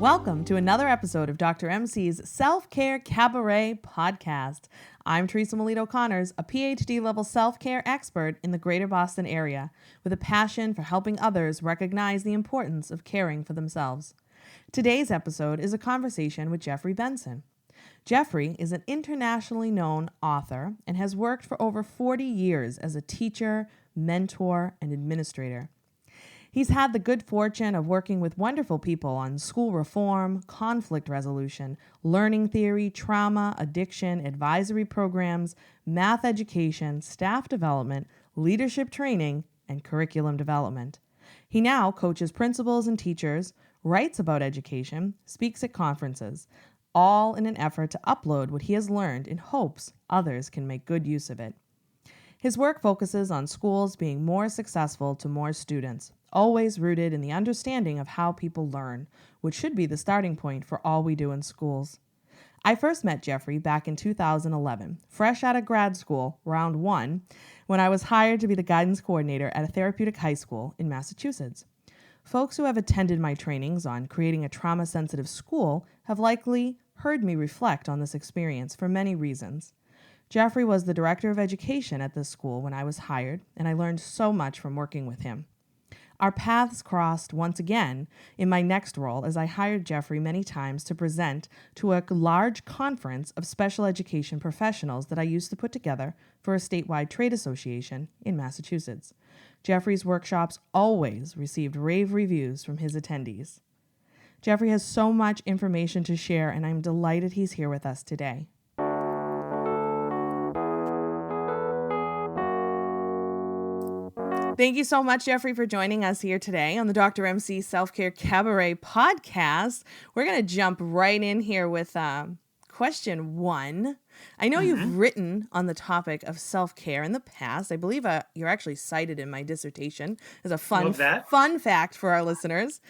Welcome to another episode of Dr. MC's Selfcare Cabaret podcast. I'm Teresa Melito-Conners, a PhD level self-care expert in the greater Boston area with a passion for helping others recognize the importance of caring for themselves. Today's episode is a conversation with Jeffrey Benson. Jeffrey is an internationally known author and has worked for over 40 years as a teacher, mentor, and administrator. He's had the good fortune of working with wonderful people on school reform, conflict resolution, learning theory, trauma, addiction, advisory programs, math education, staff development, leadership training, and curriculum development. He now coaches principals and teachers, writes about education, speaks at conferences, all in an effort to upload what he has learned in hopes others can make good use of it. His work focuses on schools being more successful to more students, always rooted in the understanding of how people learn, which should be the starting point for all we do in schools. I first met Jeffrey back in 2011, fresh out of grad school, round one, when I was hired to be the guidance coordinator at a therapeutic high school in Massachusetts. Folks who have attended my trainings on creating a trauma-sensitive school have likely heard me reflect on this experience for many reasons. Jeffrey was the director of education at this school when I was hired, and I learned so much from working with him. Our paths crossed once again in my next role as I hired Jeffrey many times to present to a large conference of special education professionals that I used to put together for a statewide trade association in Massachusetts. Jeffrey's workshops always received rave reviews from his attendees. Jeffrey has so much information to share, and I'm delighted he's here with us today. Thank you so much, Jeffrey, for joining us here today on the Dr. MC Self-Care Cabaret podcast. We're going to jump right in here with question one. I know you've written on the topic of self-care in the past. I believe you're actually cited in my dissertation as a fun fact for our listeners.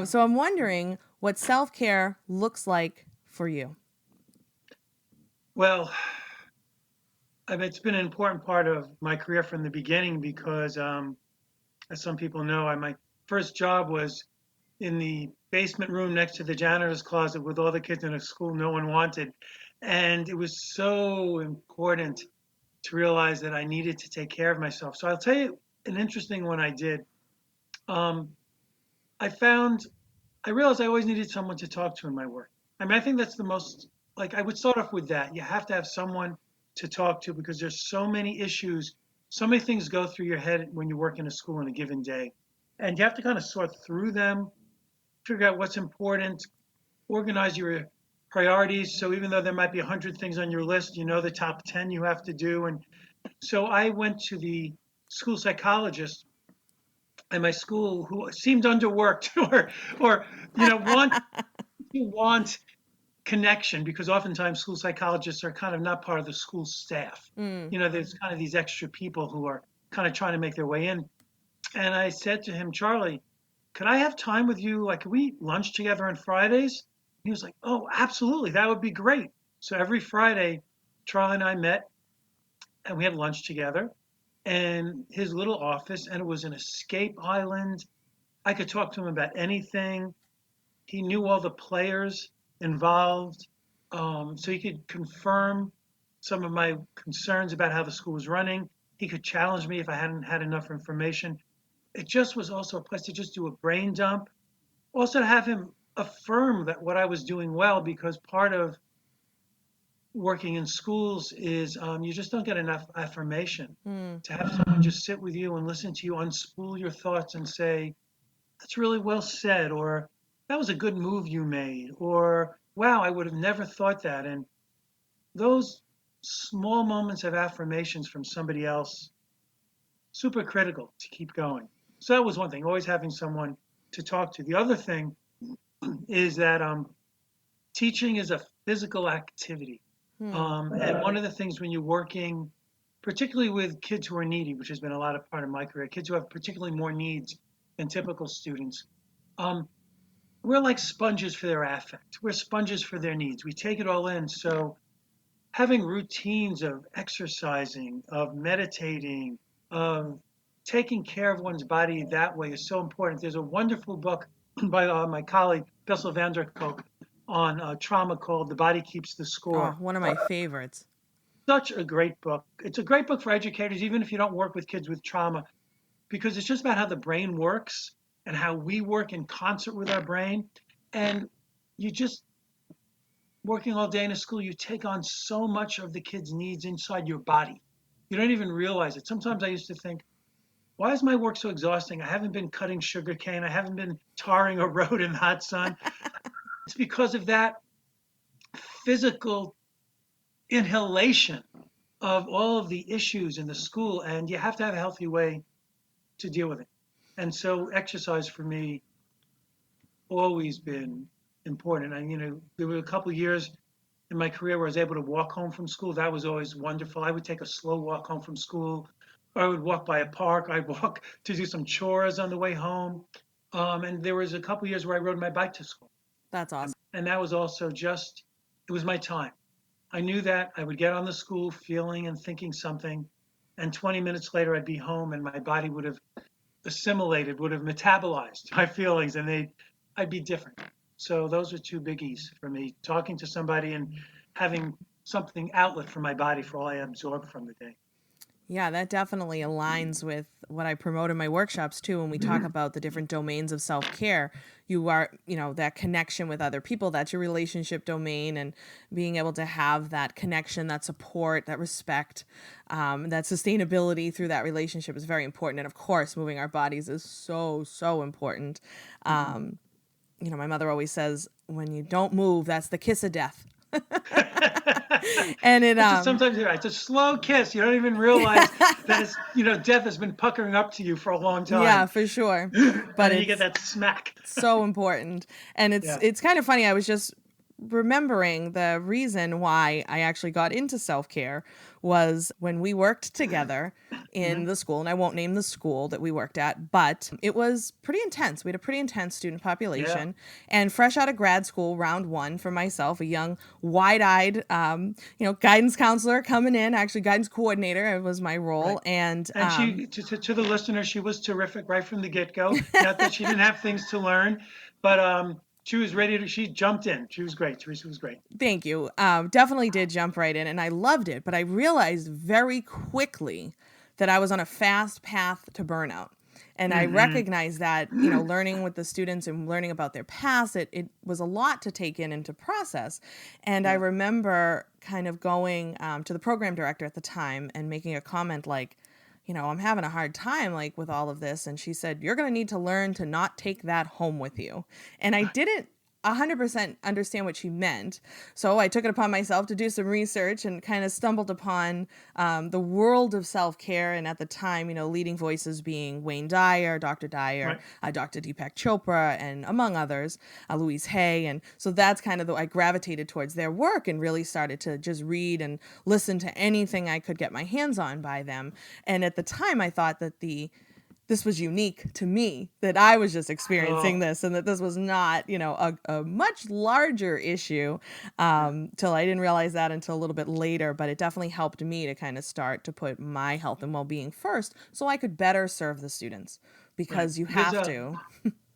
So I'm wondering what self-care looks like for you. Well, it's been an important part of my career from the beginning because, as some people know, my first job was in the basement room next to the janitor's closet with all the kids in a school no one wanted. And it was so important to realize that I needed to take care of myself. So I'll tell you an interesting one I did. I realized I always needed someone to talk to in my work. I think that's the most, I would start off with that. You have to have someone to talk to because there's so many issues, so many things go through your head when you work in a school in a given day. And you have to kind of sort through them, figure out what's important, organize your priorities. So even though there might be 100 things on your list, you know the top 10 you have to do. And so I went to the school psychologist at my school who seemed underworked or want connection, because oftentimes school psychologists are kind of not part of the school staff. There's kind of these extra people who are kind of trying to make their way in. And I said to him, Charlie, could I have time with you? Could we eat lunch together on Fridays? He was like, oh, absolutely. That would be great. So every Friday, Charlie and I met and we had lunch together in his little office, and it was an escape island. I could talk to him about anything. He knew all the players involved, so he could confirm some of my concerns about how the school was running. He could challenge me if I hadn't had enough information. It just was also a place to just do a brain dump. Also to have him affirm that what I was doing well, because part of working in schools is you just don't get enough affirmation. To have someone just sit with you and listen to you unspool your thoughts and say, that's really well said, or that was a good move you made, or wow, I would have never thought that. And those small moments of affirmations from somebody else, super critical to keep going. So that was one thing, always having someone to talk to. The other thing is that teaching is a physical activity. And one of the things when you're working, particularly with kids who are needy, which has been a lot of part of my career, kids who have particularly more needs than typical students, we're like sponges for their affect. We're sponges for their needs. We take it all in. So having routines of exercising, of meditating, of taking care of one's body that way is so important. There's a wonderful book by my colleague, Bessel van der Kolk on trauma called The Body Keeps the Oh, Score. one of my favorites. Such a great book. It's a great book for educators, even if you don't work with kids with trauma, because it's just about how the brain works and how we work in concert with our brain. And you just working all day in a school, you take on so much of the kid's needs inside your body. You don't even realize it. Sometimes I used to think, why is my work so exhausting? I haven't been cutting sugar cane. I haven't been tarring a road in the hot sun. It's because of that physical inhalation of all of the issues in the school, and you have to have a healthy way to deal with it. And so exercise for me always been important. And there were a couple of years in my career where I was able to walk home from school. That was always wonderful. I would take a slow walk home from school, or I would walk by a park. I'd walk to do some chores on the way home. And there was a couple of years where I rode my bike to school. That's awesome. And that was also just, it was my time. I knew that I would get on the school feeling and thinking something, and 20 minutes later I'd be home and my body would have assimilated, would have metabolized my feelings, and I'd be different. So those are two biggies for me: talking to somebody and having something outlet for my body for all I absorb from the day. Yeah, that definitely aligns with what I promote in my workshops too. When we talk about the different domains of self care, you are, that connection with other people, that's your relationship domain, and being able to have that connection, that support, that respect, that sustainability through that relationship is very important. And of course, moving our bodies is so, so important. My mother always says, when you don't move, that's the kiss of death. And it, It's just sometimes it's a slow kiss. You don't even realize that it's death has been puckering up to you for a long yeah, time, for sure. and But then you get it's that smack. so important. And it's Yeah. it's kind of funny. I was just remembering the reason why I actually got into self-care was when we worked together in Hmm. the school, and I won't name the school that we worked at, but it was pretty intense. We had a pretty intense student Yeah. population, and fresh out of grad school, round one for myself, a young, wide-eyed, guidance counselor coming in, actually guidance coordinator was my Right. role, and And she, to the listener, she was terrific right from the get-go. Not that she didn't have things to learn, but she was ready to. She jumped in. She was great. Teresa was great. thank you. Definitely did jump right in, and I loved it. But I realized very quickly that I was on a fast path to burnout. And I Hmm. recognized that, learning with the students and learning about their past, it was a lot to take in and to process. And I Yeah. remember kind of going to the program director at the time and making a comment like, I'm having a hard time like with all of this. And she said, you're going to need to learn to not take that home with you. And I didn't 100% understand what she meant. So I took it upon myself to do some research and kind of stumbled upon the world of self care. And at the time, leading voices being Wayne Dyer, Dr. Dyer, Right. Dr. Deepak Chopra, and among others, Louise Hay. And so that's kind of I gravitated towards their work and really started to just read and listen to anything I could get my hands on by them. And at the time, I thought that this was unique to me, that I was just experiencing Oh, this and that this was not, a much larger issue, yeah. till I didn't realize that until a little bit later. But it definitely helped me to kind of start to put my health and well-being first so I could better serve the students, Right. because you There's have a to.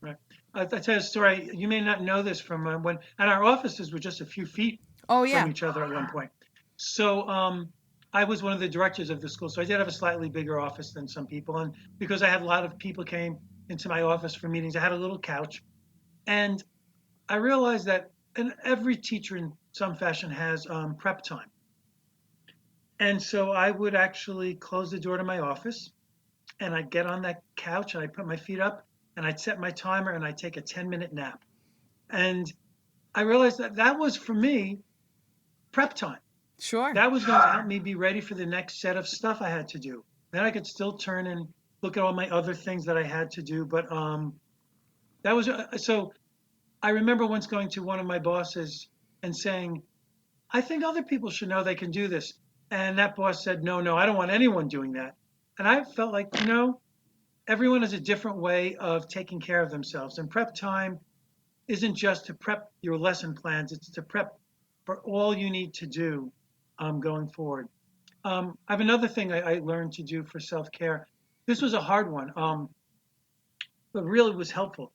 right. I'll tell you a story. You may not know this from when, and our offices were just a few feet Oh, from yeah. each other at one point. So I was one of the directors of the school, so I did have a slightly bigger office than some people. And because I had a lot of people came into my office for meetings, I had a little couch, and I realized that, and every teacher in some fashion has prep time. And so I would actually close the door to my office, and I'd get on that couch and I'd put my feet up and I'd set my timer and I'd take a 10-minute nap. And I realized that that was for me prep time. Sure. That was going to help me be ready for the next set of stuff I had to do. Then I could still turn and look at all my other things that I had to do. But that was so. I remember once going to one of my bosses and saying, I think other people should know they can do this. And that boss said, no, no, I don't want anyone doing that. And I felt like, everyone has a different way of taking care of themselves. And prep time isn't just to prep your lesson plans, it's to prep for all you need to do going forward. I have another thing I learned to do for self care. This was a hard one, but really was helpful.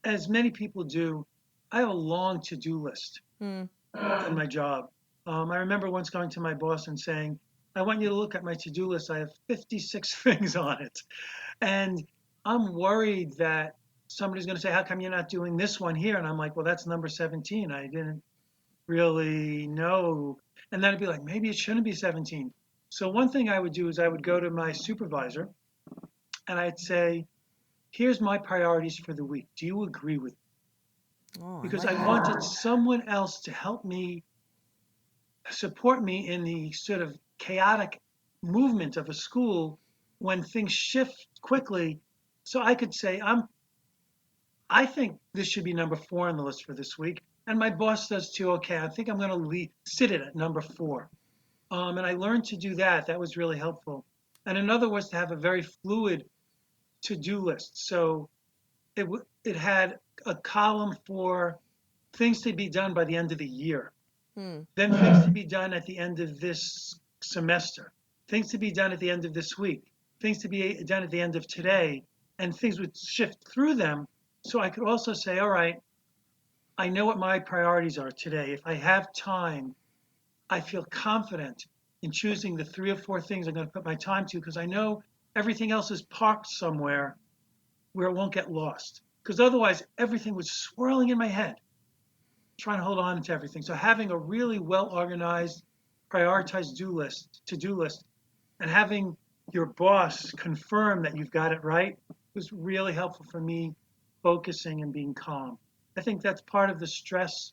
As many people do, I have a long to-do list Hmm. in my job. I remember once going to my boss and saying, I want you to look at my to-do list. I have 56 things on it. And I'm worried that somebody's going to say, how come you're not doing this one here? And I'm like, well, that's number 17. I didn't really know. And then I'd be like, maybe it shouldn't be 17. So one thing I would do is I would go to my supervisor and I'd say, here's my priorities for the week. Do you agree with me? Oh, I Because like I that. wanted someone else to help me support me in the sort of chaotic movement of a school when things shift quickly. So I could say, I think this should be number 4 on the list for this week. And my boss does too. Okay, I think I'm going to sit it at number 4. And I learned to do that. That was really helpful. And another was to have a very fluid to-do list. So it had a column for things to be done by the end of the year, Hmm. then things to be done at the end of this semester, things to be done at the end of this week, things to be done at the end of today, and things would shift through them. So I could also say, all right, I know what my priorities are today. If I have time, I feel confident in choosing the 3 or 4 things I'm going to put my time to because I know everything else is parked somewhere where it won't get lost. Because otherwise, everything was swirling in my head, trying to hold on to everything. So having a really well organized, prioritized to-do list, and having your boss confirm that you've got it right was really helpful for me focusing and being calm. I think that's part of the stress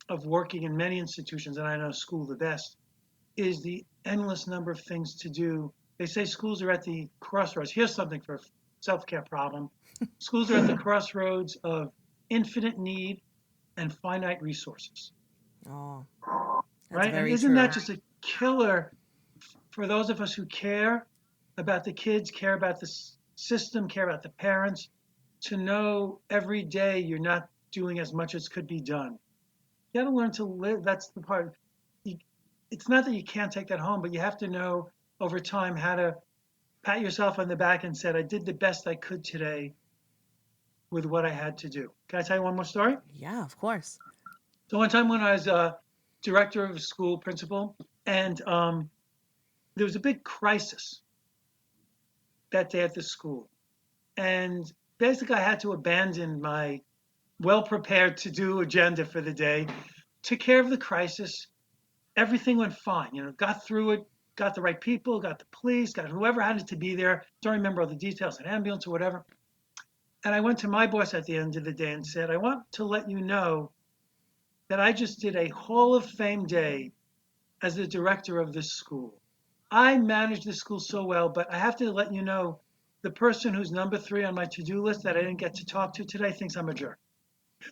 of working in many institutions, and I know school the best, is the endless number of things to do. They say schools are at the crossroads. Here's something for a self-care problem. Schools are at the crossroads of infinite need and finite resources, Oh, that's right? And very isn't that true. just a killer for those of us who care about the kids, care about the system, care about the parents, to know every day you're not doing as much as could be done? You got to learn to live. That's the part. You, it's not that you can't take that home, but you have to know over time how to pat yourself on the back and said, I did the best I could today with what I had to do. Can I tell you one more story? Yeah, of course. So one time when I was a director of a school, principal, and there was a big crisis that day at the school. And basically I had to abandon my well-prepared to-do agenda for the day, took care of the crisis. Everything went fine, got through it, got the right people, got the police, got whoever had to be there. Don't remember all the details, an ambulance or whatever. And I went to my boss at the end of the day and said, I want to let you know that I just did a Hall of Fame day as the director of this school. I managed the school so well, but I have to let you know the person who's number 3 on my to-do list that I didn't get to talk to today thinks I'm a jerk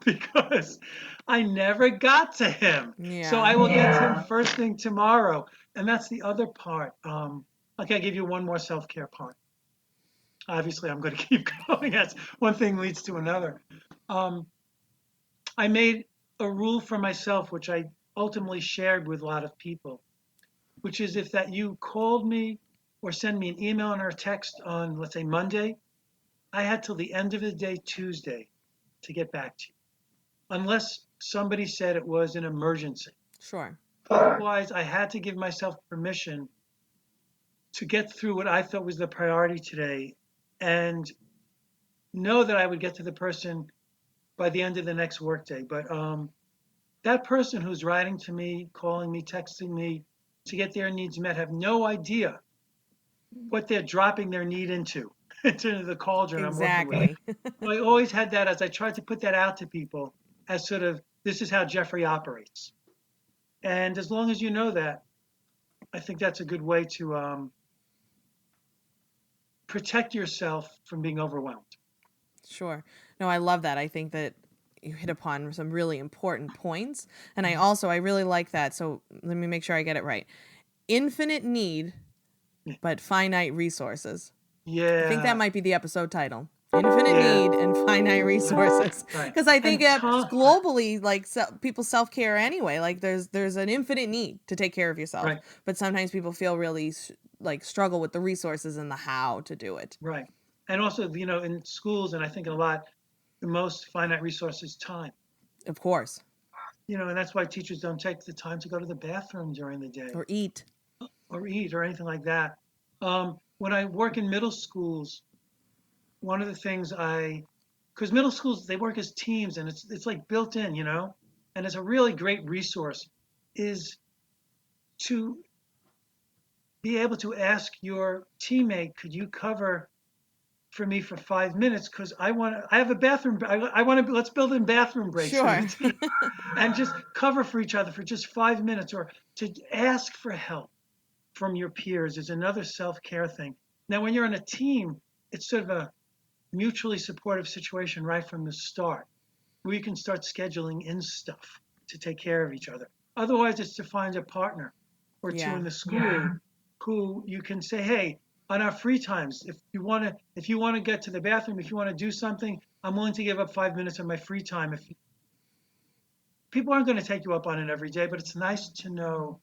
because I never got to him. So Yeah. I will get to him first thing tomorrow. And that's the other part. Okay, I'll give you one more self-care part. Obviously, I'm going to keep going as one thing leads to another. Um, I made a rule for myself, which I ultimately shared with a lot of people, which is if that you called me or send me an email or a text on, let's say, Monday, I had till the end of the day, Tuesday, to get back to you, unless somebody said it was an emergency. Sure. Otherwise, I had to give myself permission to get through what I thought was the priority today and know that I would get to the person by the end of the next workday. But that person who's writing to me, calling me, texting me to get their needs met have no idea what they're dropping their need into, into the cauldron I'm working with. Exactly. So I always had that as I tried to put that out to people as sort of, this is how Jeffrey operates. And as long as you know that, I think that's a good way to protect yourself from being overwhelmed. Sure. No, I love that. I think that you hit upon some really important points. And I really like that. So let me make sure I get it right. Infinite need, but finite resources. I think that Yeah, might be the episode title. Infinite yeah, need and finite resources. right. Because I think And Tom, globally, like people self care anyway. Like there's an infinite need to take care of yourself, right, but sometimes people feel really like struggle with the resources and the how to do it. right. And also, in schools, and I think a lot, the most finite resource is time. Of course. And that's why teachers don't take the time to go to the bathroom during the day Or eat. or eat or anything like that. When I work in middle schools, one of the things because middle schools, they work as teams and it's like built in, and it's a really great resource, is to be able to ask your teammate, could you cover for me for 5 minutes? Because I have a bathroom, I want to, let's build in bathroom breaks for the Sure. team and just cover for each other for just 5 minutes, or to ask for help from your peers is another self-care thing. Now, when you're on a team, it's sort of a mutually supportive situation right from the start, where you can start scheduling in stuff to take care of each other. Otherwise, it's to find a partner or two Yeah. in the school who you can say, hey, on our free times, if you want to get to the bathroom, if you want to do something, I'm willing to give up 5 minutes of my free time. If people aren't going to take you up on it every day, but it's nice to know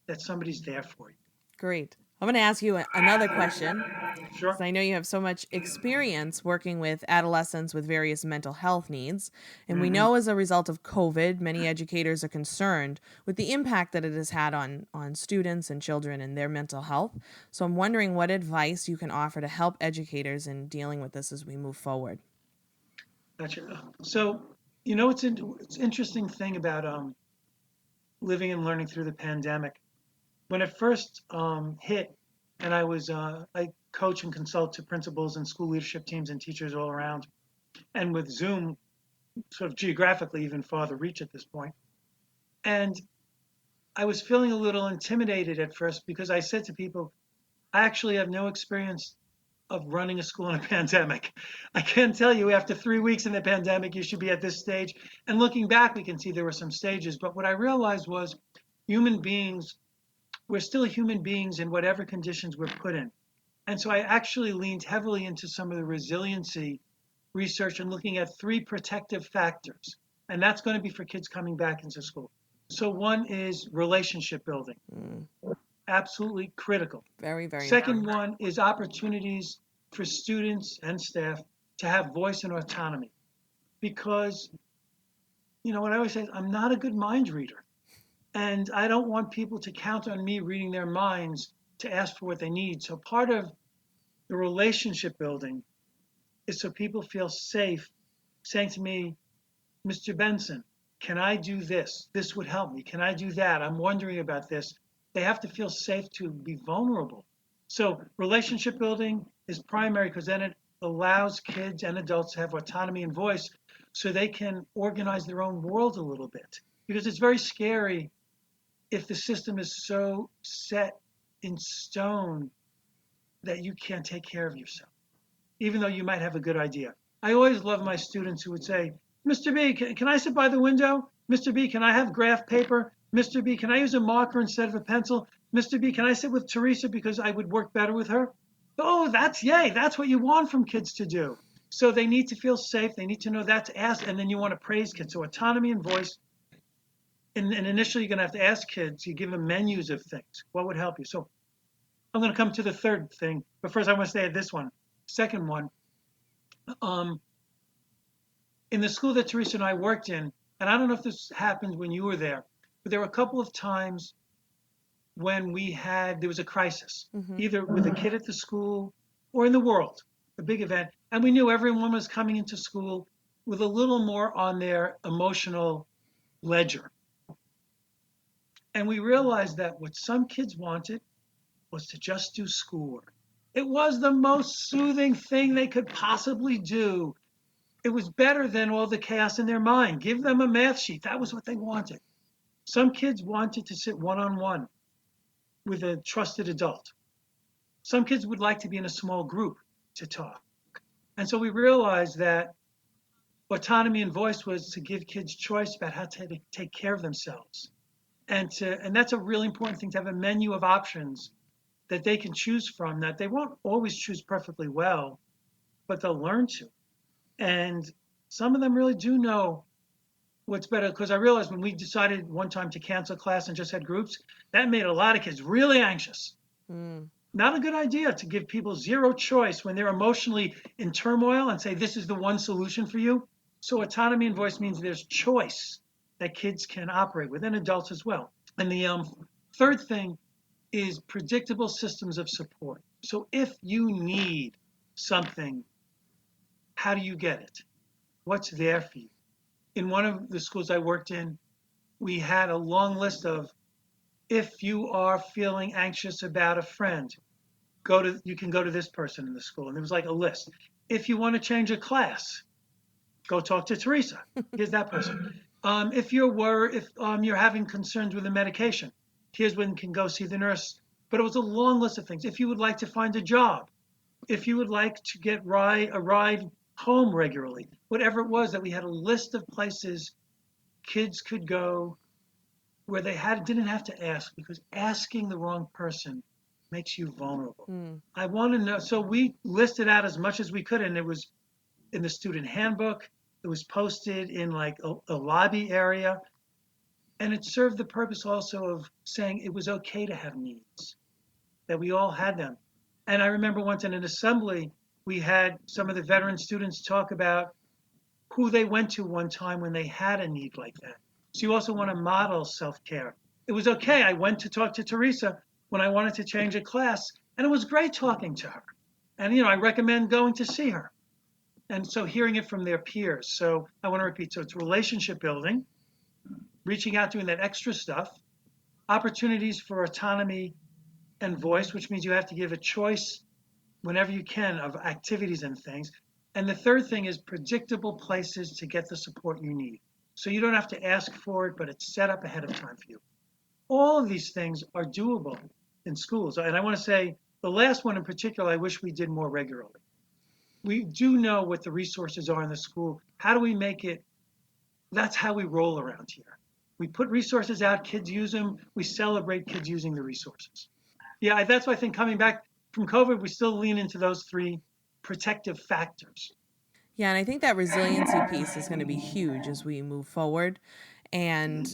that somebody's there for you. Great. I'm going to ask you another question, because Sure. I know you have so much experience working with adolescents with various mental health needs. And we Hmm. know as a result of COVID, many educators are concerned with the impact that it has had on students and children and their mental health. So I'm wondering what advice you can offer to help educators in dealing with this as we move forward. Gotcha. So, it's interesting thing about living and learning through the pandemic. When it first hit, and I coach and consult to principals and school leadership teams and teachers all around, and with Zoom, sort of geographically even farther reach at this point. And I was feeling a little intimidated at first because I said to people, I actually have no experience of running a school in a pandemic. I can't tell you after 3 weeks in the pandemic, you should be at this stage. And looking back, we can see there were some stages. But what I realized was human beings, we're still human beings in whatever conditions we're put in. And so I actually leaned heavily into some of the resiliency research and looking at three protective factors. And that's going to be for kids coming back into school. So one is relationship building, Mm, absolutely critical. very, very Second important. one is opportunities for students and staff to have voice and autonomy. Because, what I always say is I'm not a good mind reader. And I don't want people to count on me reading their minds to ask for what they need. So part of the relationship building is so people feel safe saying to me, Mr. Benson, can I do this? This would help me. Can I do that? I'm wondering about this. They have to feel safe to be vulnerable. So relationship building is primary because then it allows kids and adults to have autonomy and voice so they can organize their own world a little bit. Because it's very scary if the system is so set in stone that you can't take care of yourself, even though you might have a good idea. I always love my students who would say, Mr. B, can I sit by the window? Mr. B, can I have graph paper? Mr. B, can I use a marker instead of a pencil? Mr. B, can I sit with Teresa because I would work better with her? Oh, that's yay. That's what you want from kids to do. So they need to feel safe. They need to know that's asked. And then you want to praise kids. So autonomy and voice. And initially, you're going to have to ask kids, you give them menus of things. What would help you? So I'm going to come to the third thing. But first, I want to say this one. Second one, um, in the school that Teresa and I worked in, and I don't know if this happened when you were there, but there were a couple of times when there was a crisis, Hmm. either with a kid at the school or in the world, a big event. And we knew everyone was coming into school with a little more on their emotional ledger. And we realized that what some kids wanted was to just do schoolwork. It was the most soothing thing they could possibly do. It was better than all the chaos in their mind. Give them a math sheet. That was what they wanted. Some kids wanted to sit one on one with a trusted adult. Some kids would like to be in a small group to talk. And so we realized that autonomy and voice was to give kids choice about how to take care of themselves. And that's a really important thing, to have a menu of options that they can choose from, that they won't always choose perfectly well, but they'll learn to. And some of them really do know what's better, because I realized when we decided one time to cancel class and just had groups, that made a lot of kids really anxious. Mm. not a good idea to give people zero choice when they're emotionally in turmoil and say, this is the one solution for you. So autonomy and voice means there's choice that kids can operate with, and adults as well. And the third thing is predictable systems of support. So if you need something, how do you get it? What's there for you? In one of the schools I worked in, we had a long list of, if you are feeling anxious about a friend, you can go to this person in the school. And there was like a list. If you want to change a class, go talk to Teresa. Here's that person. If you're having concerns with a medication, here's when you can go see the nurse. But it was a long list of things. If you would like to find a job, if you would like to get a ride home regularly, whatever it was, that we had a list of places kids could go where they didn't have to ask, because asking the wrong person makes you vulnerable. I want to know. So we listed out as much as we could, and it was in the student handbook. It was posted in like a lobby area, and it served the purpose also of saying it was okay to have needs, that we all had them. And I remember once in an assembly, we had some of the veteran students talk about who they went to one time when they had a need like that. So you also want to model self-care. It was okay. I went to talk to Teresa when I wanted to change a class, and it was great talking to her. And I recommend going to see her. And so hearing it from their peers. So I want to repeat. So it's relationship building, reaching out, doing that extra stuff, opportunities for autonomy and voice, which means you have to give a choice whenever you can of activities and things. And the third thing is predictable places to get the support you need. So you don't have to ask for it, but it's set up ahead of time for you. All of these things are doable in schools. And I want to say the last one in particular, I wish we did more regularly. We do know what the resources are in the school. How do we make it? That's how we roll around here. We put resources out, kids use them. We celebrate kids using the resources. Yeah, that's why I think coming back from COVID, we still lean into those three protective factors. Yeah, and I think that resiliency piece is going to be huge as we move forward. And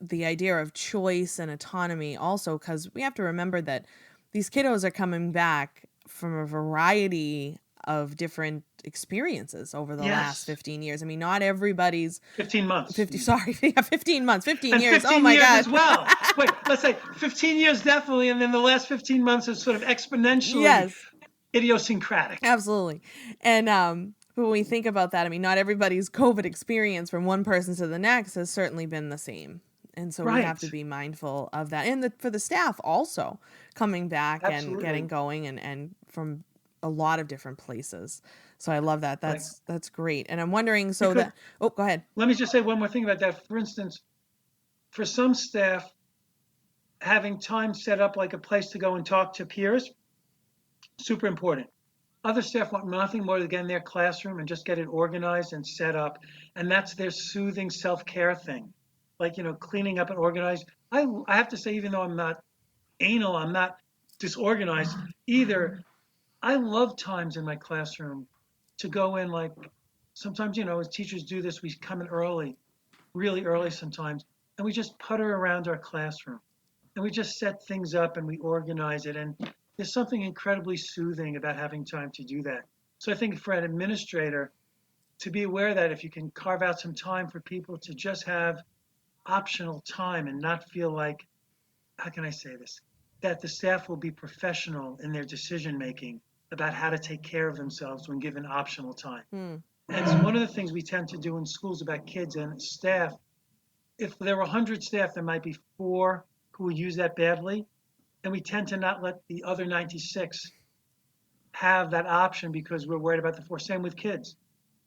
the idea of choice and autonomy also, because we have to remember that these kiddos are coming back from a variety of different experiences over the last Yes, 15 years. I mean, not everybody's 15 months. 50, sorry, yeah, 15 months, 15 And years. Oh 15 my years God. as well. Wait, let's say 15 years definitely, and then the last 15 months is sort of exponentially Yes. idiosyncratic. Absolutely. And but when we think about that, I mean, not everybody's COVID experience from one person to the next has certainly been the same. And so we have Right. to be mindful of that. And for the staff also coming back and getting Absolutely. going and from a lot of different places. So I love that. Right. That's great. And I'm wondering, so Because that, oh, go ahead. let me just say one more thing about that. For instance, for some staff, having time set up like a place to go and talk to peers, super important. Other staff want nothing more than get in their classroom and just get it organized and set up. And that's their soothing self-care thing. Like, cleaning up and organized. I have to say, even though I'm not anal, I'm not disorganized either. I love times in my classroom to go in, like, sometimes, as teachers do this, we come in early, really early sometimes, and we just putter around our classroom. And we just set things up and we organize it. And there's something incredibly soothing about having time to do that. So I think for an administrator to be aware that if you can carve out some time for people to just have optional time and not feel like, how can I say this? That the staff will be professional in their decision making about how to take care of themselves when given optional time. And it's one of the things we tend to do in schools about kids and staff. If there were 100 staff, there might be 4 who will use that badly. And we tend to not let the other 96 have that option because we're worried about the 4. Same with kids.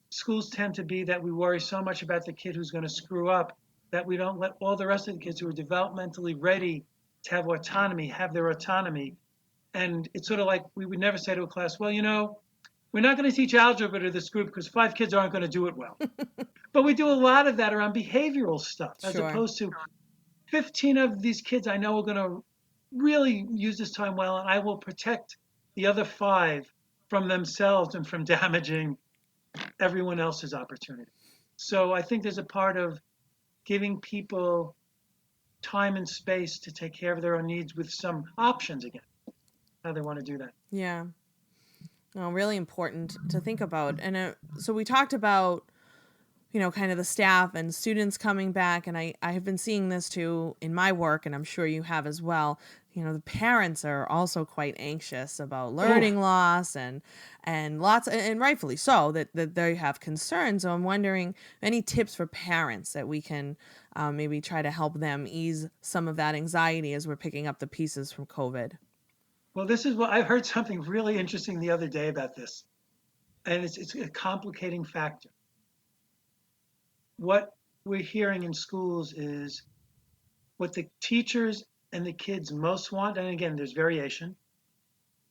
Schools tend to be that we worry so much about the kid who's going to screw up that we don't let all the rest of the kids who are developmentally ready to have autonomy have their autonomy. And it's sort of like we would never say to a class, well, we're not going to teach algebra to this group because 5 kids aren't going to do it well. But we do a lot of that around behavioral stuff, as Sure. opposed to 15 of these kids I know are going to really use this time well, and I will protect the other 5 from themselves and from damaging everyone else's opportunity. So I think there's a part of giving people time and space to take care of their own needs with some options again. how they want to do that. Yeah. No, really important to think about. And so we talked about, kind of the staff and students coming back. And I have been seeing this too in my work, and I'm sure you have as well. The parents are also quite anxious about Oh, learning loss and lots, and rightfully so, that they have concerns. So I'm wondering any tips for parents that we can maybe try to help them ease some of that anxiety as we're picking up the pieces from COVID. well, this is what I heard something really interesting the other day about this, and it's a complicating factor. What we're hearing in schools is what the teachers and the kids most want, and again, there's variation,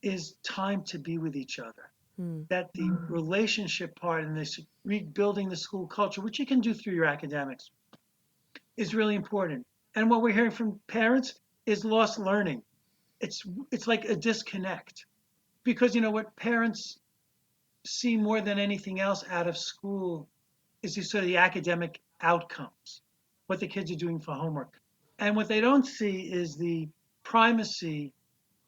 is time to be with each other. Hmm. That the relationship part and this rebuilding the school culture, which you can do through your academics, is really important. And what we're hearing from parents is lost learning. It's it's like a disconnect because you know what parents see more than anything else out of school is the sort of the academic outcomes, what the kids are doing for homework. And what they don't see is the primacy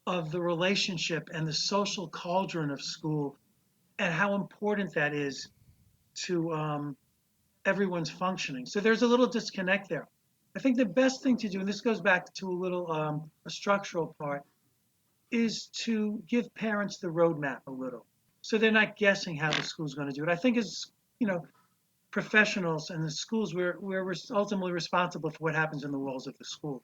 of the relationship and the social cauldron of school and how important that is to everyone's functioning. So there's a little disconnect there. I think the best thing to do, and this goes back to a little a structural part, is to give parents the roadmap a little, so they're not guessing how the school's going to do it. I think as you know, professionals and the schools, we're ultimately responsible for what happens in the walls of the school.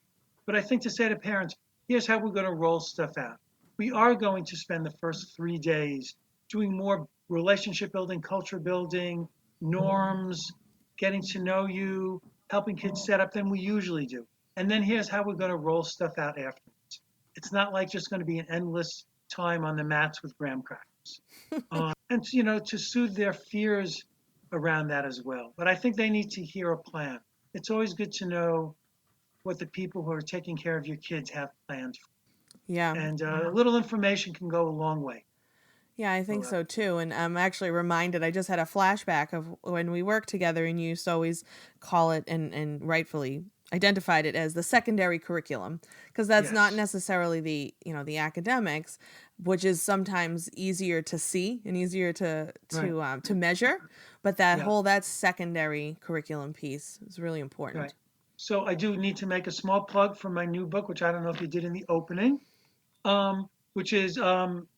But I think to say to parents, here's how we're going to roll stuff out. We are going to spend the first 3 days doing more relationship building, culture building, norms, getting to know you, helping kids set up than we usually do. And then here's how we're going to roll stuff out afterwards. It's not like just going to be an endless time on the mats with graham crackers. And you know, to soothe their fears around that as well. But I think they need to hear a plan. It's always good to know what the people who are taking care of your kids have planned. Yeah. And a little information can go a long way. Yeah, I think so too. And I'm actually reminded, I just had a flashback of when we worked together, and you used to always call it and rightfully identified it as the secondary curriculum, because that's not Yes, necessarily the academics, which is sometimes easier to see and easier to right, to measure, but that yeah, whole that secondary curriculum piece is really right. important. So I do need to make a small plug for my new book, which I don't know if you did in the opening, which is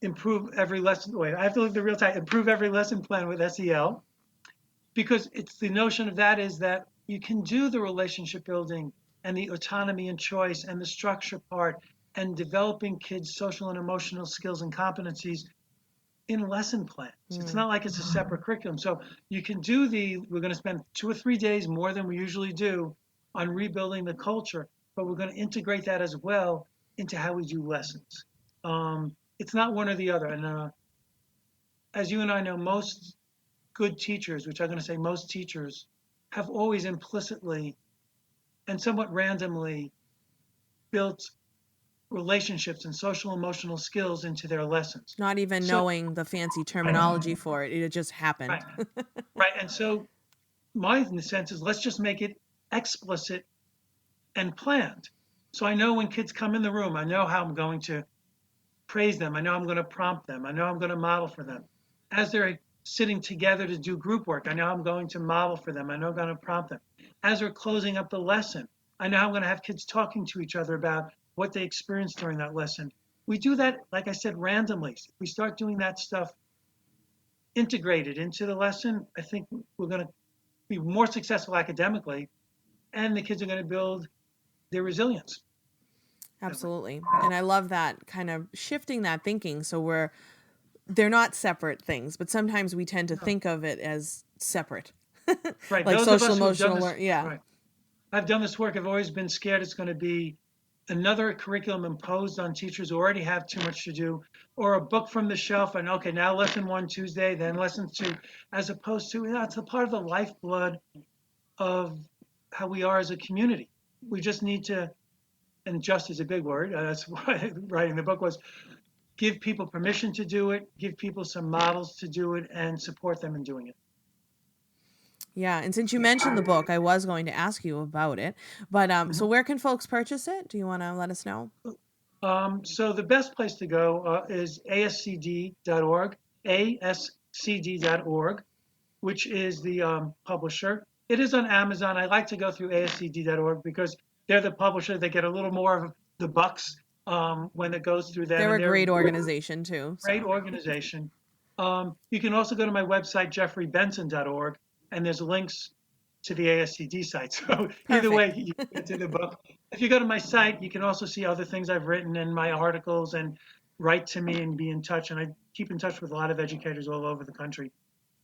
improve every lesson. Wait, I have to look at the real title. Improve every lesson plan with SEL. Because it's the notion of that is that you can do the relationship building and the autonomy and choice and the structure part and developing kids' social and emotional skills and competencies in lesson plans. It's Mm. not like it's a separate curriculum. So you can do we're going to spend 2 or 3 days more than we usually do on rebuilding the culture, but we're going to integrate that as well into how we do lessons. It's not one or the other. And as you and I know, most good teachers, which I'm going to say most teachers, have always implicitly and somewhat randomly built relationships and social emotional skills into their lessons. Not even So, knowing the fancy right, terminology for it, it just right, happened. right. And so, my sense is let's just make it explicit and planned. So I know when kids come in the room, I know how I'm going to praise them. I know I'm going to prompt them. I know I'm going to model for them. As they're sitting together to do group work, I know I'm going to model for them. I know I'm going to prompt them. As we're closing up the lesson, I know I'm going to have kids talking to each other about what they experienced during that lesson. We do that, like I said, randomly. If we start doing that stuff integrated into the lesson, I think we're going to be more successful academically, and the kids are going to build their resilience that way. Absolutely. And I love that kind of shifting that thinking. So they're not separate things, but sometimes we tend to No. think of it as separate. Right. Like Those of social us who have done emotional this, learn. Yeah. right. I've done this work. I've always been scared it's going to be another curriculum imposed on teachers who already have too much to do, or a book from the shelf and okay, now lesson one Tuesday, then lesson two, as opposed to, it's a part of the lifeblood of how we are as a community. We just need to, and just is a big word. That's why writing the book was give people permission to do it, give people some models to do it, and support them in doing it. Yeah. And since you mentioned the book, I was going to ask you about it. But so Mhm. where can folks purchase it? Do you want to let us know? So the best place to go is ascd.org, ascd.org, which is the publisher. It is on Amazon. I like to go through ascd.org because they're the publisher. They get a little more of the bucks when it goes through them, They're and a they're great a organization too. great So organization. You can also go to my website, jeffreybenson.org, and there's links to the ASCD site. So either way, perfect. you can get to the book. If you go to my site, you can also see other things I've written and my articles and write to me and be in touch. And I keep in touch with a lot of educators all over the country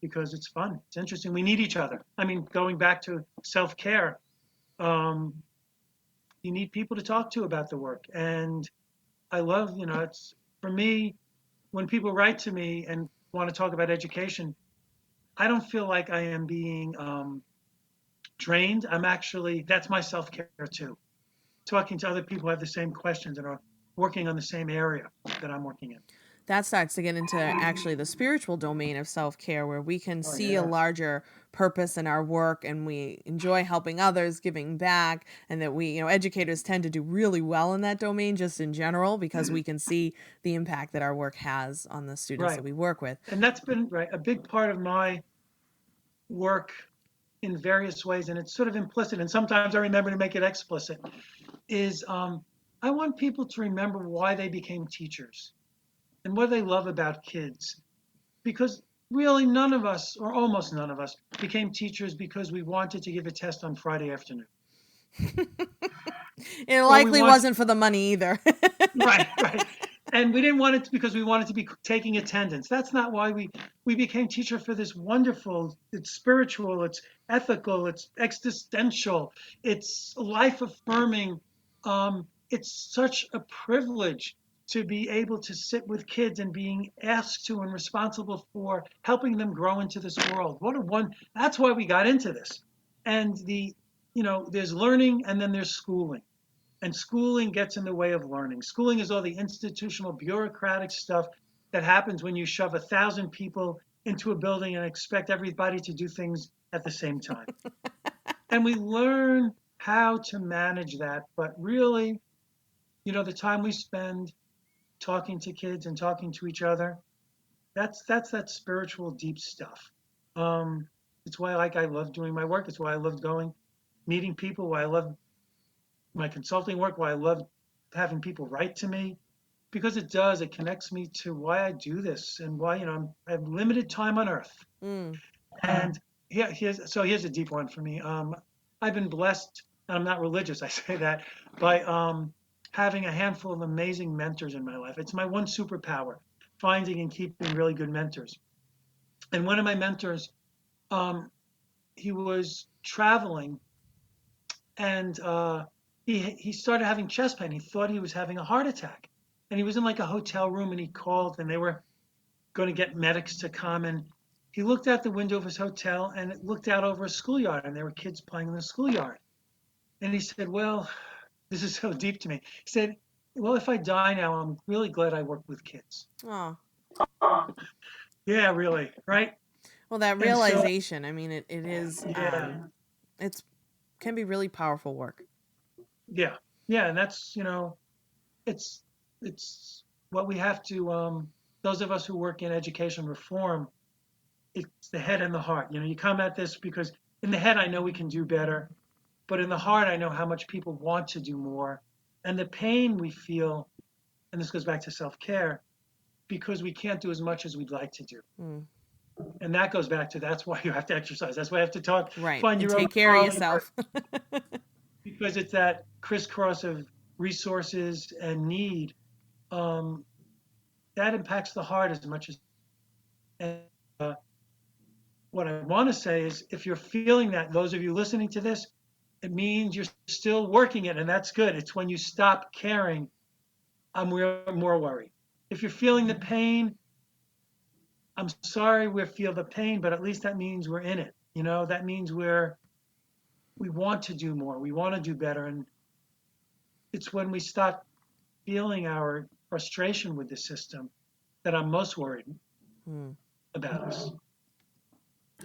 because it's fun. It's interesting. We need each other. I mean, going back to self-care, um, you need people to talk to about the work. And I love, it's for me, when people write to me and want to talk about education, I don't feel like I am being drained. I'm actually, that's my self care too. Talking to other people who have the same questions and are working on the same area that I'm working in. That starts to get into actually the spiritual domain of self-care, where we can Oh, see a yeah. larger purpose in our work, and we enjoy helping others, giving back, and that we, educators tend to do really well in that domain just in general, because we can see the impact that our work has on the students Right. that we work with. And that's been right, a big part of my work in various ways. And it's sort of implicit. And sometimes I remember to make it explicit is I want people to remember why they became teachers and what they love about kids. Because really none of us, or almost none of us, became teachers because we wanted to give a test on Friday afternoon. It Or we likely want, wasn't for the money either. right, right. And we didn't want it because we wanted to be taking attendance. That's not why we became teacher for this wonderful, it's spiritual, it's ethical, it's existential, it's life affirming. It's such a privilege to be able to sit with kids and being asked to and responsible for helping them grow into this world. What a one, that's why we got into this. And there's learning and then there's schooling. And schooling gets in the way of learning. Schooling is all the institutional, bureaucratic stuff that happens when you shove 1,000 people into a building and expect everybody to do things at the same time. And we learn how to manage that. But really, the time we spend talking to kids and talking to each other, that's that spiritual, deep stuff. Um, it's why I love doing my work. It's why I love going, meeting people. Why I love my consulting work. Why I love having people write to me because it connects me to why I do this and why I have limited time on earth. Mm. And here's a deep one for me. I've been blessed, and I'm not religious, I say that, by having a handful of amazing mentors in my life. It's my one superpower, finding and keeping really good mentors. And one of my mentors, um, he was traveling, and he started having chest pain. He thought he was having a heart attack, and he was in like a hotel room, and he called, and they were going to get medics to come. And he looked out the window of his hotel, and it looked out over a schoolyard, and there were kids playing in the schoolyard. And he said, "Well, this is so deep to me." He said, "Well, if I die now, I'm really glad I worked with kids." Oh, Yeah, really, right? well, that And so, realization, I mean, it is, yeah, it's can be really powerful work. yeah, yeah, and that's it's it's what we have to. Those of us who work in education reform, it's the head and the heart. You come at this because in the head I know we can do better, but in the heart I know how much people want to do more, and the pain we feel, and this goes back to self-care, because we can't do as much as we'd like to do. Mm. And that goes back to that's why you have to exercise. That's why you have to talk, Right. find And your own take care of calling, yourself. because it's that crisscross of resources and need um, that impacts the heart as much as. And, what I want to say is, if you're feeling that, those of you listening to this, it means you're still working it, and that's good. It's when you stop caring, I'm more worried. If you're feeling the pain, I'm sorry we feel the pain, but at least that means we're in it. That means we want to do more, we want to do better, and it's when we stop feeling our frustration with the system that I'm most worried Mm, about us.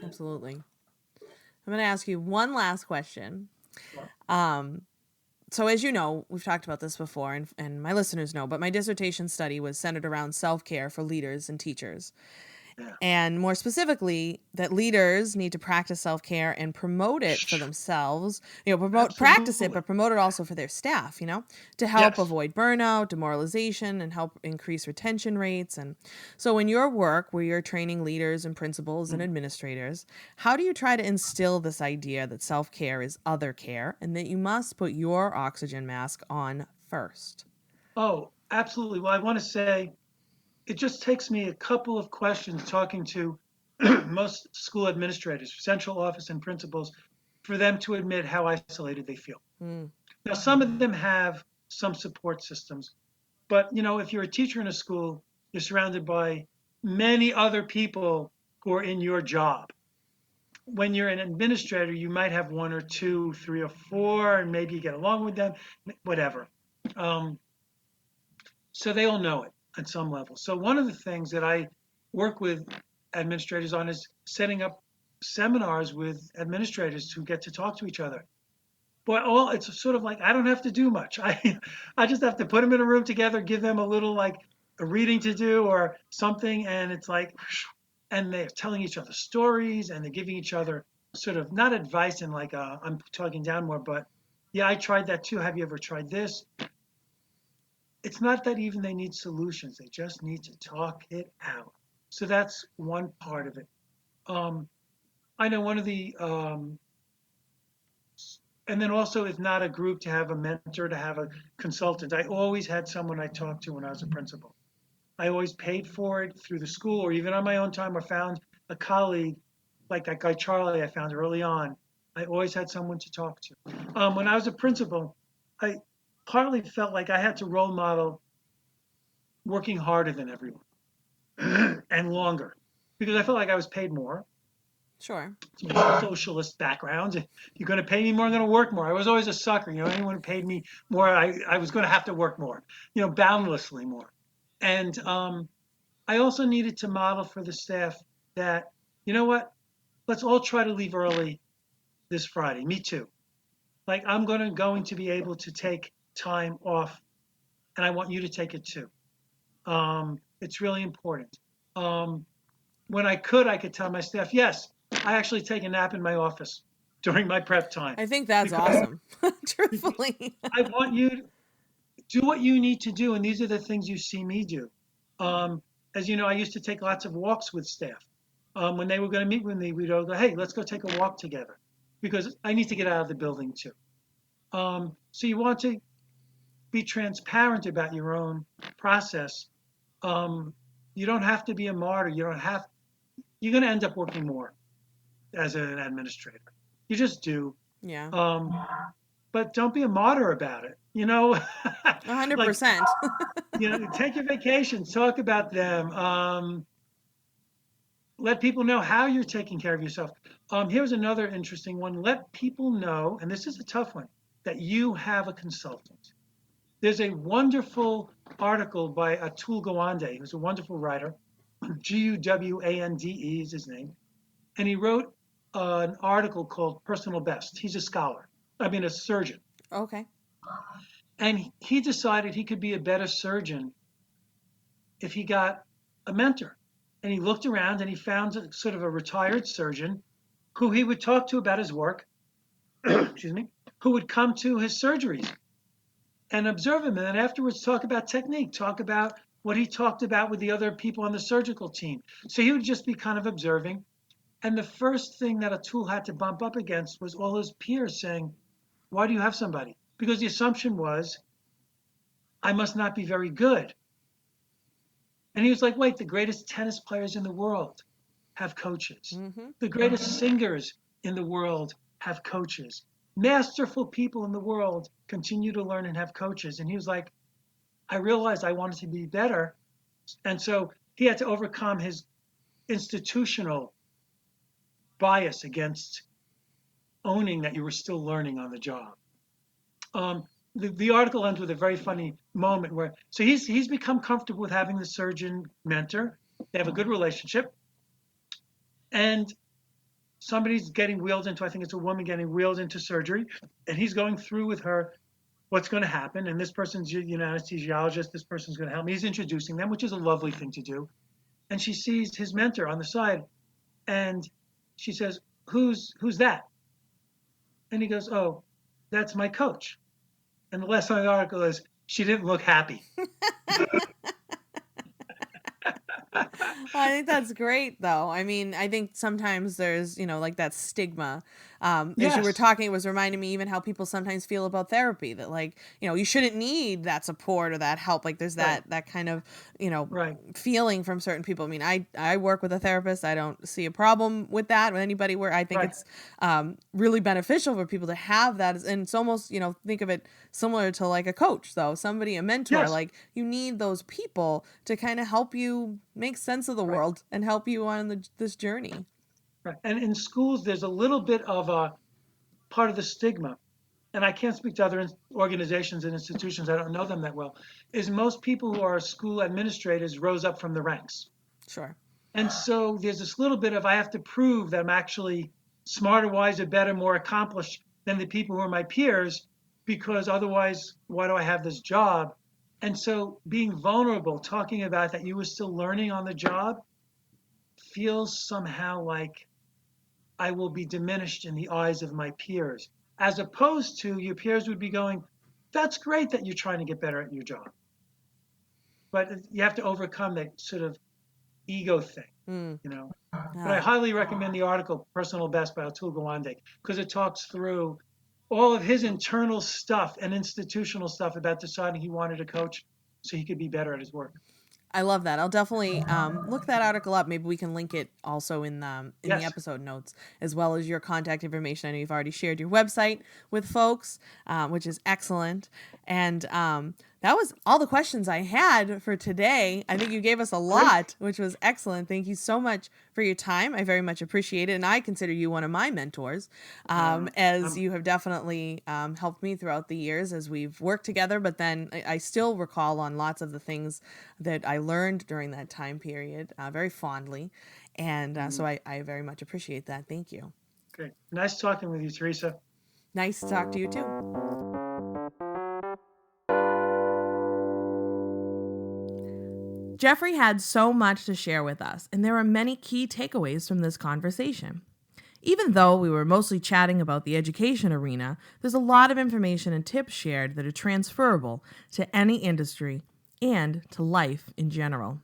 absolutely. I'm going to ask you one last question. Um, So as you know, we've talked about this before, and my listeners know, but my dissertation study was centered around self-care for leaders and teachers. Yeah. And more specifically, that leaders need to practice self-care and promote it for themselves. Practice it, Absolutely. but promote it also for their staff, to help Yes. avoid burnout, demoralization, and help increase retention rates. And so in your work where you're training leaders and principals and administrators, how do you try to instill this idea that self-care is other care and that you must put your oxygen mask on first? Oh, absolutely. Well, I want to say it just takes me a couple of questions talking to most school administrators, central office and principals, for them to admit how isolated they feel. Mm, Now, some of them have some support systems, but if you're a teacher in a school, you're surrounded by many other people who are in your job. When you're an administrator, you might have one or two, three or four, and maybe you get along with them, whatever. Um, so they all know it at some level. So one of the things that I work with administrators on is setting up seminars with administrators who get to talk to each other. But it's sort of like I don't have to do much. I just have to put them in a room together, give them a little like a reading to do or something, and it's like, and they're telling each other stories and they're giving each other sort of not advice and like I'm talking down more, but yeah, I tried that too. Have you ever tried this? It's not that even they need solutions; they just need to talk it out. So that's one part of it. Um, I know one of the and then also if not a group to have a mentor to have a consultant. I always had someone I talked to when I was a principal. I always paid for it through the school or even on my own time or found a colleague like that guy Charlie I found early on. I always had someone to talk to. When I was a principal, I partly felt like I had to role model working harder than everyone and longer because I felt like I was paid more. sure. It's my socialist background. If you're going to pay me more, I'm going to work more. I was always a sucker. Anyone who paid me more, I was going to have to work more, boundlessly more. And I also needed to model for the staff that, you know what, let's all try to leave early this Friday. Me too. Like I'm going to be able to take time off, and I want you to take it too. It's really important. Um, when I could tell my staff, yes, I actually take a nap in my office during my prep time I think that's because, awesome, because truthfully. I want you to do what you need to do, and these are the things you see me do. Um, as you know, I used to take lots of walks with staff. When they were going to meet with me, we'd all go, "Hey, let's go take a walk together," because I need to get out of the building too. So you want to be transparent about your own process. Um, you don't have to be a martyr. You don't have. You're going to end up working more as an administrator. You just do. Yeah. Um, but don't be a martyr about it. Like 100%. take your vacations, talk about them. Let people know how you're taking care of yourself. Here's another interesting one. Let people know, and this is a tough one, that you have a consultant. There's a wonderful article by Atul Gawande, who's a wonderful writer. Guwande is his name. And he wrote an article called Personal Best. He's a scholar, a surgeon. Okay. And he decided he could be a better surgeon if he got a mentor. And he looked around and he found sort of a retired surgeon who he would talk to about his work, excuse me, who would come to his surgeries and observe him. And then afterwards talk about technique, talk about what he talked about with the other people on the surgical team. So he would just be kind of observing. And the first thing that Atul had to bump up against was all his peers saying, "Why do you have somebody?" Because the assumption was, I must not be very good. And he was like, wait, the greatest tennis players in the world have coaches. Mm-hmm. The greatest singers in the world have coaches. Masterful people in the world continue to learn and have coaches. And he was like, I realized I wanted to be better. And so he had to overcome his institutional bias against owning that you were still learning on the job. The article ends with a very funny moment where so he's become comfortable with having the surgeon mentor. They have a good relationship, and somebody's getting wheeled into I think it's a woman getting wheeled into surgery, and he's going through with her what's going to happen. And this person's, anesthesiologist. This person's going to help me. He's introducing them, which is a lovely thing to do. And she sees his mentor on the side, and she says, "Who's that?" And he goes, "Oh, that's my coach." And the last line of the article is, "She didn't look happy." I think that's great, though. I mean, I think sometimes there's, like that stigma. As you were Yes. talking, it was reminding me even how people sometimes feel about therapy, that like, you shouldn't need that support or that help. Like there's Right. that kind of, Right. feeling from certain people. I mean, I work with a therapist. I don't see a problem with that with anybody, where I think Right. it's really beneficial for people to have that. And it's almost, think of it similar to like a coach, though, somebody, a mentor. Yes. Like you need those people to kind of help you make sense of the Right. world and help you on this journey. Right. And in schools, there's a little bit of a part of the stigma, and I can't speak to other organizations and institutions, I don't know them that well, is most people who are school administrators rose up from the ranks. Sure. And so there's this little bit of, I have to prove that I'm actually smarter, wiser, better, more accomplished than the people who are my peers, because otherwise, why do I have this job? And so being vulnerable, talking about that you were still learning on the job, feels somehow like I will be diminished in the eyes of my peers, as opposed to your peers would be going, "That's great that you're trying to get better at your job." But you have to overcome that sort of ego thing, Mm. you know. But I Yeah. highly recommend the article "Personal Best" by Atul Gawande, because it talks through all of his internal stuff and institutional stuff about deciding he wanted a coach so he could be better at his work. I love that. I'll definitely look that article up. Maybe we can link it also in the Yes. episode notes, as well as your contact information. I know you've already shared your website with folks, which is excellent. And that was all the questions I had for today. I think you gave us a Great. lot, which was excellent. Thank you so much for your time. I very much appreciate it. And I consider you one of my mentors, as you have definitely helped me throughout the years as we've worked together. But then I still recall on lots of the things that I learned during that time period very fondly. And so I very much appreciate that. Thank you. Great. Nice talking with you, Teresa. Nice to talk to you too. Jeffrey had so much to share with us, and there are many key takeaways from this conversation. Even though we were mostly chatting about the education arena, there's a lot of information and tips shared that are transferable to any industry and to life in general.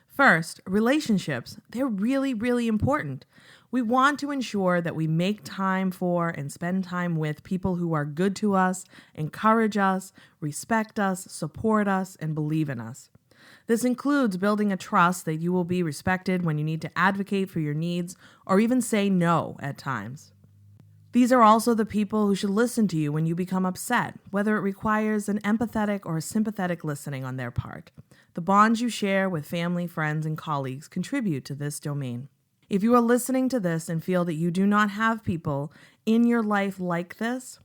First, relationships. They're really, really important. We want to ensure that we make time for and spend time with people who are good to us, encourage us, respect us, support us, and believe in us. This includes building a trust that you will be respected when you need to advocate for your needs or even say no at times. These are also the people who should listen to you when you become upset, whether it requires an empathetic or a sympathetic listening on their part. The bonds you share with family, friends, and colleagues contribute to this domain. If you are listening to this and feel that you do not have people in your life like this,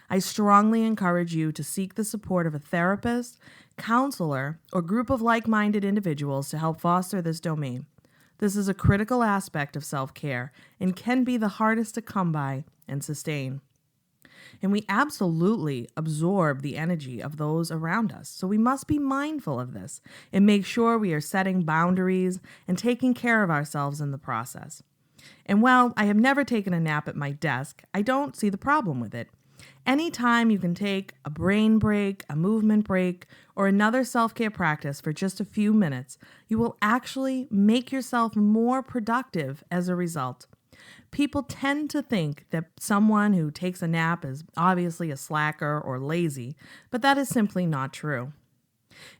I strongly encourage you to seek the support of a therapist, counselor, or group of like-minded individuals to help foster this domain. This is a critical aspect of self-care and can be the hardest to come by and sustain. And we absolutely absorb the energy of those around us, so we must be mindful of this and make sure we are setting boundaries and taking care of ourselves in the process. And while I have never taken a nap at my desk, I don't see the problem with it. Anytime you can take a brain break, a movement break, or another self-care practice for just a few minutes, you will actually make yourself more productive as a result. People tend to think that someone who takes a nap is obviously a slacker or lazy, but that is simply not true.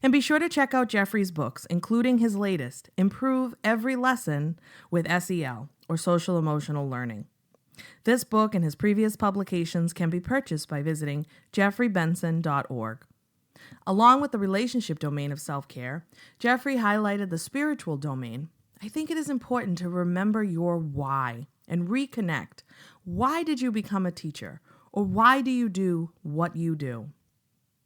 And be sure to check out Jeffrey's books, including his latest, Improve Every Lesson with SEL, or Social Emotional Learning. This book and his previous publications can be purchased by visiting jeffreybenson.org. Along with the relationship domain of self-care, Jeffrey highlighted the spiritual domain. I think it is important to remember your why and reconnect. Why did you become a teacher? Or why do you do what you do?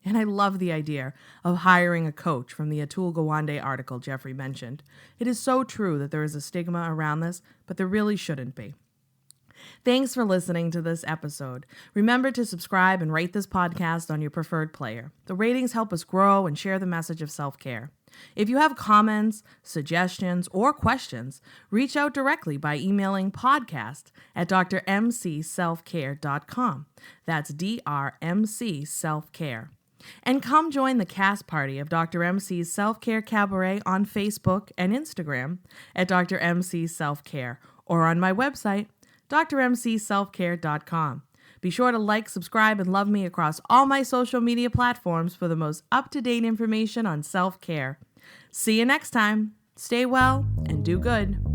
And I love the idea of hiring a coach from the Atul Gawande article Jeffrey mentioned. It is so true that there is a stigma around this, but there really shouldn't be. Thanks for listening to this episode. Remember to subscribe and rate this podcast on your preferred player. The ratings help us grow and share the message of self-care. If you have comments, suggestions, or questions, reach out directly by emailing podcast@drmcselfcare.com. That's DRMC Self-Care. And come join the cast party of Dr. MC's Self-Care Cabaret on Facebook and Instagram at Dr. MC Self-Care or on my website, drmcselfcare.com. Be sure to like, subscribe, and love me across all my social media platforms for the most up-to-date information on self-care. See you next time. Stay well and do good.